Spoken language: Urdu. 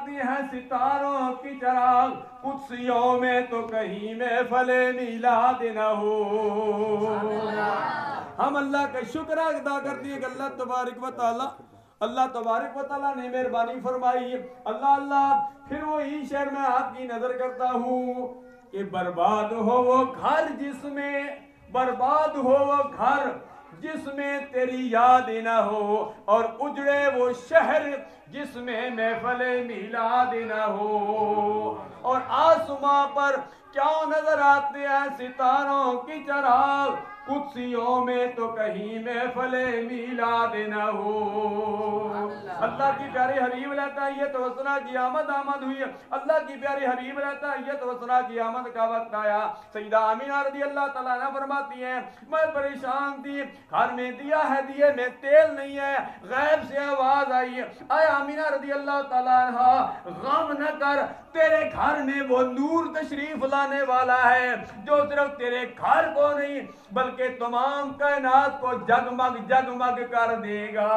آتی ہیں ستاروں کی چراغ، قدسیوں میں تو کہیں محفل میلاد نہ ہو۔ ہم اللہ کا شکر ادا کرتے ہیں کہ اللہ تبارک و تعالیٰ نے مہربانی فرمائی۔ اللہ پھر وہی شہر میں آپ کی نظر کرتا ہوں کہ برباد ہو وہ گھر جس میں تیری یاد نہ ہو، اور اجڑے وہ شہر جس میں محفل میلاد نہ ہو۔ اور آسماں پر کیا نظر آتے ہیں ستاروں کی چراغ، قدسیوں میں تو کہیں محفل میلاد نہ ہو۔ اللہ کی پیاری حبیب رہتا ہے یہ توسنا کی آمد ہوئی، اللہ کی پیاری حبیب رہتا ہے یہ توسنا کی آمد کا وقت آیا۔ سیدہ آمینہ رضی اللہ تعالیٰ عنہ فرماتی ہیں میں پریشان تھی، گھر میں دیا ہے دیے میں تیل نہیں ہے، غیب سے آواز آئی اے آمینہ رضی اللہ تعالیٰ عنہ غم نہ کر، تیرے گھر میں وہ نور تشریف لانے والا ہے جو صرف تیرے گھر کو نہیں بلکہ تمام کائنات کو جگمگ کر دے گا۔